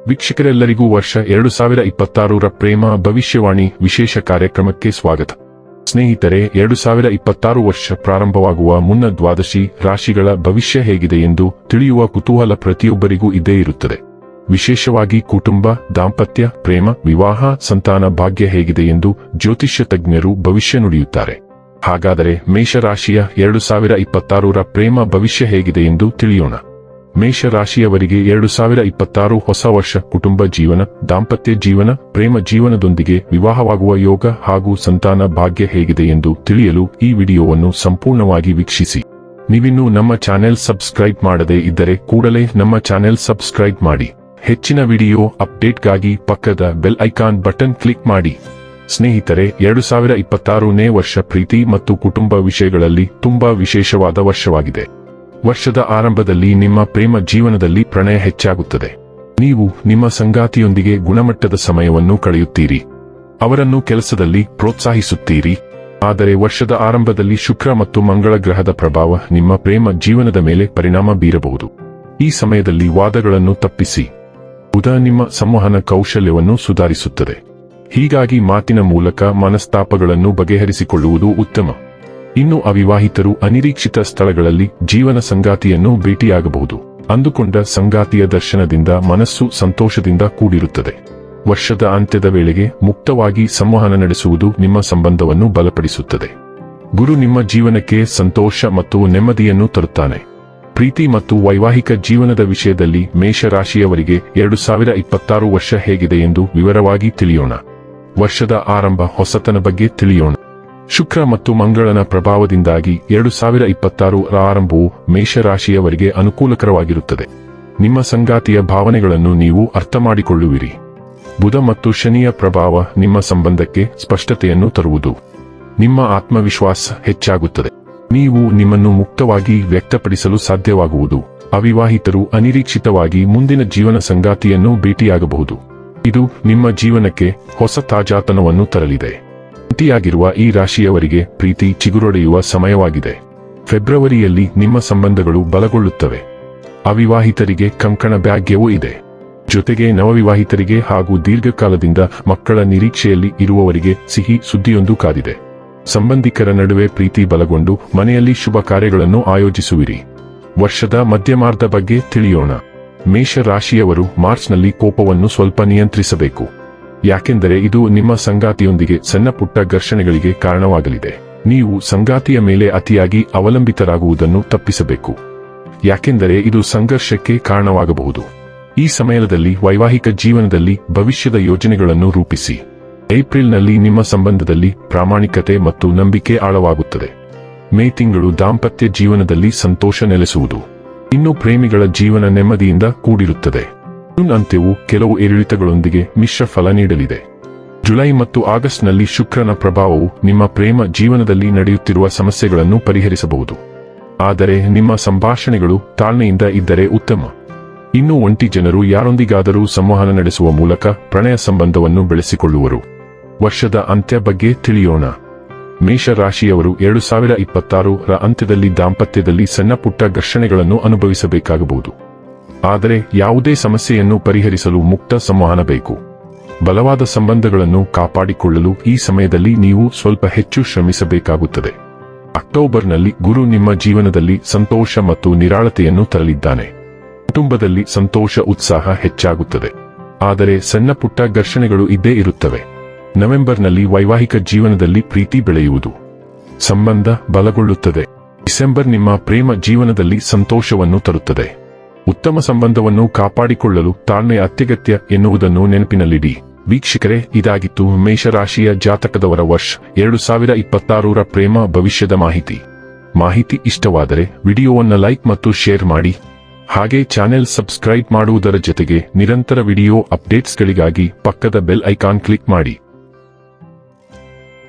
ವೀಕ್ಷಕರೆಲ್ಲರಿಗೂ ವರ್ಷ 2026ರ ಪ್ರೇಮ ಭವಿಷ್ಯವಾಣಿ ವಿಶೇಷ ಕಾರ್ಯಕ್ರಮಕ್ಕೆ ಸ್ವಾಗತ. ಸ್ನೇಹಿತರೆ, 2026 ವರ್ಷ ಪ್ರಾರಂಭವಾಗುವ ಮುನ್ನ ದ್ವಾದಶಿ ರಾಶಿಗಳ ಭವಿಷ್ಯ ಹೇಗಿದೆ ಎಂದು ತಿಳಿಯುವ ಕುತೂಹಲ ಪ್ರತಿಯೊಬ್ಬರಿಗೂ ಇದ್ದೇ ಇರುತ್ತದೆ. ವಿಶೇಷವಾಗಿ ಕುಟುಂಬ, ದಾಂಪತ್ಯ, ಪ್ರೇಮ, ವಿವಾಹ, ಸಂತಾನ ಭಾಗ್ಯ ಹೇಗಿದೆ ಎಂದು ಜ್ಯೋತಿಷ್ಯ ತಜ್ಞರು ಭವಿಷ್ಯ ನುಡಿಯುತ್ತಾರೆ. ಹಾಗಾದರೆ ಮೇಷರಾಶಿಯ 2026ರ ಪ್ರೇಮ ಭವಿಷ್ಯ ಹೇಗಿದೆ ಎಂದು ತಿಳಿಯೋಣ. ಮೇಷರಾಶಿಯವರಿಗೆ 2026 ಹೊಸ ವರ್ಷ ಕುಟುಂಬ ಜೀವನ, ದಾಂಪತ್ಯ ಜೀವನ, ಪ್ರೇಮ ಜೀವನದೊಂದಿಗೆ ವಿವಾಹವಾಗುವ ಯೋಗ ಹಾಗೂ ಸಂತಾನ ಭಾಗ್ಯ ಹೇಗಿದೆ ಎಂದು ತಿಳಿಯಲು ಈ ವಿಡಿಯೋವನ್ನು ಸಂಪೂರ್ಣವಾಗಿ ವೀಕ್ಷಿಸಿ. ನೀವಿನ್ನೂ ನಮ್ಮ ಚಾನೆಲ್ ಸಬ್ಸ್ಕ್ರೈಬ್ ಮಾಡದೇ ಇದ್ದರೆ ಕೂಡಲೇ ನಮ್ಮ ಚಾನೆಲ್ ಸಬ್ಸ್ಕ್ರೈಬ್ ಮಾಡಿ. ಹೆಚ್ಚಿನ ವಿಡಿಯೋ ಅಪ್ಡೇಟ್ಗಾಗಿ ಪಕ್ಕದ ಬೆಲ್ ಐಕಾನ್ ಬಟನ್ ಕ್ಲಿಕ್ ಮಾಡಿ. ಸ್ನೇಹಿತರೆ, 2026ನೇ ವರ್ಷ ಪ್ರೀತಿ ಮತ್ತು ಕುಟುಂಬ ವಿಷಯಗಳಲ್ಲಿ ತುಂಬಾ ವಿಶೇಷವಾದ ವರ್ಷವಾಗಿದೆ. ವರ್ಷದ ಆರಂಭದಲ್ಲಿ ನಿಮ್ಮ ಪ್ರೇಮ ಜೀವನದಲ್ಲಿ ಪ್ರಣಯ ಹೆಚ್ಚಾಗುತ್ತದೆ. ನೀವು ನಿಮ್ಮ ಸಂಗಾತಿಯೊಂದಿಗೆ ಗುಣಮಟ್ಟದ ಸಮಯವನ್ನು ಕಳೆಯುತ್ತೀರಿ. ಅವರನ್ನು ಕೆಲಸದಲ್ಲಿ ಪ್ರೋತ್ಸಾಹಿಸುತ್ತೀರಿ. ಆದರೆ ವರ್ಷದ ಆರಂಭದಲ್ಲಿ ಶುಕ್ರ ಮತ್ತು ಮಂಗಳ ಗ್ರಹದ ಪ್ರಭಾವ ನಿಮ್ಮ ಪ್ರೇಮ ಜೀವನದ ಮೇಲೆ ಪರಿಣಾಮ ಬೀರಬಹುದು. ಈ ಸಮಯದಲ್ಲಿ ವಾದಗಳನ್ನು ತಪ್ಪಿಸಿ. ಬುಧ ನಿಮ್ಮ ಸಂವಹನ ಕೌಶಲ್ಯವನ್ನು ಸುಧಾರಿಸುತ್ತದೆ. ಹೀಗಾಗಿ ಮಾತಿನ ಮೂಲಕ ಮನಸ್ತಾಪಗಳನ್ನು ಬಗೆಹರಿಸಿಕೊಳ್ಳುವುದು ಉತ್ತಮ. ಇನ್ನು ಅವಿವಾಹಿತರು ಅನಿರೀಕ್ಷಿತ ಸ್ಥಳಗಳಲ್ಲಿ ಜೀವನ ಸಂಗಾತಿಯನ್ನು ಭೇಟಿಯಾಗಬಹುದು. ಅಂದುಕೊಂಡ ಸಂಗಾತಿಯ ದರ್ಶನದಿಂದ ಮನಸ್ಸು ಸಂತೋಷದಿಂದ ಕೂಡಿರುತ್ತದೆ. ವರ್ಷದ ಅಂತ್ಯದ ವೇಳೆಗೆ ಮುಕ್ತವಾಗಿ ಸಂವಹನ ನಡೆಸುವುದು ನಿಮ್ಮ ಸಂಬಂಧವನ್ನು ಬಲಪಡಿಸುತ್ತದೆ. ಗುರು ನಿಮ್ಮ ಜೀವನಕ್ಕೆ ಸಂತೋಷ ಮತ್ತು ನೆಮ್ಮದಿಯನ್ನು ತರುತ್ತಾನೆ. ಪ್ರೀತಿ ಮತ್ತು ವೈವಾಹಿಕ ಜೀವನದ ವಿಷಯದಲ್ಲಿ ಮೇಷರಾಶಿಯವರಿಗೆ 2026 ವರ್ಷ ಹೇಗಿದೆ ಎಂದು ವಿವರವಾಗಿ ತಿಳಿಯೋಣ. ವರ್ಷದ ಆರಂಭ, ಹೊಸತನ ಬಗ್ಗೆ ತಿಳಿಯೋಣ. ಶುಕ್ರ ಮತ್ತು ಮಂಗಳನ ಪ್ರಭಾವದಿಂದಾಗಿ 2026ರ ಆರಂಭವು ಮೇಷರಾಶಿಯವರಿಗೆ ಅನುಕೂಲಕರವಾಗಿರುತ್ತದೆ. ನಿಮ್ಮ ಸಂಗಾತಿಯ ಭಾವನೆಗಳನ್ನು ನೀವು ಅರ್ಥಮಾಡಿಕೊಳ್ಳುವಿರಿ. ಬುಧ ಮತ್ತು ಶನಿಯ ಪ್ರಭಾವ ನಿಮ್ಮ ಸಂಬಂಧಕ್ಕೆ ಸ್ಪಷ್ಟತೆಯನ್ನು ತರುವುದು. ನಿಮ್ಮ ಆತ್ಮವಿಶ್ವಾಸ ಹೆಚ್ಚಾಗುತ್ತದೆ. ನೀವು ನಿಮ್ಮನ್ನು ಮುಕ್ತವಾಗಿ ವ್ಯಕ್ತಪಡಿಸಲು ಸಾಧ್ಯವಾಗುವುದು. ಅವಿವಾಹಿತರು ಅನಿರೀಕ್ಷಿತವಾಗಿ ಮುಂದಿನ ಜೀವನ ಸಂಗಾತಿಯನ್ನು ಭೇಟಿಯಾಗಬಹುದು. ಇದು ನಿಮ್ಮ ಜೀವನಕ್ಕೆ ಹೊಸ ತಾಜಾತನವನ್ನು ತರಲಿದೆ. ಅಂತಿಯಾಗಿರುವ ಈ ರಾಶಿಯವರಿಗೆ ಪ್ರೀತಿ ಚಿಗುರೊಡೆಯುವ ಸಮಯವಾಗಿದೆ. ಫೆಬ್ರವರಿಯಲ್ಲಿ ನಿಮ್ಮ ಸಂಬಂಧಗಳು ಬಲಗೊಳ್ಳುತ್ತವೆ. ಅವಿವಾಹಿತರಿಗೆ ಕಂಕಣ ಭಾಗ್ಯವೂ ಇದೆ. ಜೊತೆಗೆ ನವವಿವಾಹಿತರಿಗೆ ಹಾಗೂ ದೀರ್ಘಕಾಲದಿಂದ ಮಕ್ಕಳ ನಿರೀಕ್ಷೆಯಲ್ಲಿ ಇರುವವರಿಗೆ ಸಿಹಿ ಸುದ್ದಿಯೊಂದು ಕಾದಿದೆ. ಸಂಬಂಧಿಕರ ನಡುವೆ ಪ್ರೀತಿ ಬಲಗೊಂಡು ಮನೆಯಲ್ಲಿ ಶುಭ ಕಾರ್ಯಗಳನ್ನು ಆಯೋಜಿಸುವಿರಿ. ವರ್ಷದ ಮಧ್ಯಮಾರ್ಧ ಬಗ್ಗೆ ತಿಳಿಯೋಣ. ಮೇಷರಾಶಿಯವರು ಮಾರ್ಚ್ನಲ್ಲಿ ಕೋಪವನ್ನು ಸ್ವಲ್ಪ ನಿಯಂತ್ರಿಸಬೇಕು. ಯಾಕೆಂದರೆ ಇದು ನಿಮ್ಮ ಸಂಗಾತಿಯೊಂದಿಗೆ ಸಣ್ಣ ಪುಟ್ಟ ಘರ್ಷಣೆಗಳಿಗೆ ಕಾರಣವಾಗಲಿದೆ. ನೀವು ಸಂಗಾತಿಯ ಮೇಲೆ ಅತಿಯಾಗಿ ಅವಲಂಬಿತರಾಗುವುದನ್ನು ತಪ್ಪಿಸಬೇಕು. ಯಾಕೆಂದರೆ ಇದು ಸಂಘರ್ಷಕ್ಕೆ ಕಾರಣವಾಗಬಹುದು. ಈ ಸಮಯದಲ್ಲಿ ವೈವಾಹಿಕ ಜೀವನದಲ್ಲಿ ಭವಿಷ್ಯದ ಯೋಜನೆಗಳನ್ನು ರೂಪಿಸಿ. ಏಪ್ರಿಲ್ನಲ್ಲಿ ನಿಮ್ಮ ಸಂಬಂಧದಲ್ಲಿ ಪ್ರಾಮಾಣಿಕತೆ ಮತ್ತು ನಂಬಿಕೆ ಆಳವಾಗುತ್ತದೆ. ಮೇ ತಿಂಗಳು ದಾಂಪತ್ಯ ಜೀವನದಲ್ಲಿ ಸಂತೋಷ ನೆಲೆಸುವುದು. ಇನ್ನು ಪ್ರೇಮಿಗಳ ಜೀವನ ನೆಮ್ಮದಿಯಿಂದ ಕೂಡಿರುತ್ತದೆ. ಜೂನ್ ಅಂತ್ಯವು ಕೆಲವು ಏರಿಳಿತಗಳೊಂದಿಗೆ ಮಿಶ್ರ ಫಲ ನೀಡಲಿದೆ. ಜುಲೈ ಮತ್ತು ಆಗಸ್ಟ್ನಲ್ಲಿ ಶುಕ್ರನ ಪ್ರಭಾವವು ನಿಮ್ಮ ಪ್ರೇಮ ಜೀವನದಲ್ಲಿ ನಡೆಯುತ್ತಿರುವ ಸಮಸ್ಯೆಗಳನ್ನು ಪರಿಹರಿಸಬಹುದು. ಆದರೆ ನಿಮ್ಮ ಸಂಭಾಷಣೆಗಳು ತಾಳ್ಮೆಯಿಂದ ಇದ್ದರೆ ಉತ್ತಮ. ಇನ್ನು ಒಂಟಿ ಜನರು ಯಾರೊಂದಿಗಾದರೂ ಸಂವಹನ ನಡೆಸುವ ಮೂಲಕ ಪ್ರಣಯ ಸಂಬಂಧವನ್ನು ಬೆಳೆಸಿಕೊಳ್ಳುವರು. ವರ್ಷದ ಅಂತ್ಯ ಬಗ್ಗೆ ತಿಳಿಯೋಣ. ಮೇಷರಾಶಿಯವರು 2026ರ ಅಂತ್ಯದಲ್ಲಿ ದಾಂಪತ್ಯದಲ್ಲಿ ಸಣ್ಣ ಪುಟ್ಟ ಘರ್ಷಣೆಗಳನ್ನು ಅನುಭವಿಸಬೇಕಾಗಬಹುದು. ಆದರೆ ಯಾವುದೇ ಸಮಸ್ಯೆಯನ್ನು ಪರಿಹರಿಸಲು ಮುಕ್ತ ಸಂವಹನ ಬೇಕು. ಬಲವಾದ ಸಂಬಂಧಗಳನ್ನು ಕಾಪಾಡಿಕೊಳ್ಳಲು ಈ ಸಮಯದಲ್ಲಿ ನೀವು ಸ್ವಲ್ಪ ಹೆಚ್ಚು ಶ್ರಮಿಸಬೇಕಾಗುತ್ತದೆ. ಅಕ್ಟೋಬರ್ನಲ್ಲಿ ಗುರು ನಿಮ್ಮ ಜೀವನದಲ್ಲಿ ಸಂತೋಷ ಮತ್ತು ನಿರಾಳತೆಯನ್ನು ತರಲಿದ್ದಾನೆ. ಕುಟುಂಬದಲ್ಲಿ ಸಂತೋಷ, ಉತ್ಸಾಹ ಹೆಚ್ಚಾಗುತ್ತದೆ. ಆದರೆ ಸಣ್ಣ ಪುಟ್ಟ ಘರ್ಷಣೆಗಳು ಇದ್ದೇ ಇರುತ್ತವೆ. ನವೆಂಬರ್ನಲ್ಲಿ ವೈವಾಹಿಕ ಜೀವನದಲ್ಲಿ ಪ್ರೀತಿ ಬೆಳೆಯುವುದು. ಸಂಬಂಧ ಬಲಗೊಳ್ಳುತ್ತದೆ. ಡಿಸೆಂಬರ್ ನಿಮ್ಮ ಪ್ರೇಮ ಜೀವನದಲ್ಲಿ ಸಂತೋಷವನ್ನು ತರುತ್ತದೆ. ಉತ್ತಮ ಸಂಬಂಧವನ್ನು ಕಾಪಾಡಿಕೊಳ್ಳಲು ತಾಳ್ಮೆ ಅತ್ಯಗತ್ಯ ಎನ್ನುವುದನ್ನು ನೆನಪಿನಲ್ಲಿಡಿ. ವೀಕ್ಷಕರೇ, ಇದಾಗಿತ್ತು ಮೇಷರಾಶಿಯ ಜಾತಕದವರ ವರ್ಷ 2026ರ ಪ್ರೇಮ ಭವಿಷ್ಯದ ಮಾಹಿತಿ ಇಷ್ಟವಾದರೆ ವಿಡಿಯೋವನ್ನು ಲೈಕ್ ಮತ್ತು ಶೇರ್ ಮಾಡಿ. ಹಾಗೆ ಚಾನೆಲ್ ಸಬ್ಸ್ಕ್ರೈಬ್ ಮಾಡುವುದರ ಜೊತೆಗೆ ನಿರಂತರ ವಿಡಿಯೋ ಅಪ್ಡೇಟ್ಸ್ಗಳಿಗಾಗಿ ಪಕ್ಕದ ಬೆಲ್ ಐಕಾನ್ ಕ್ಲಿಕ್ ಮಾಡಿ.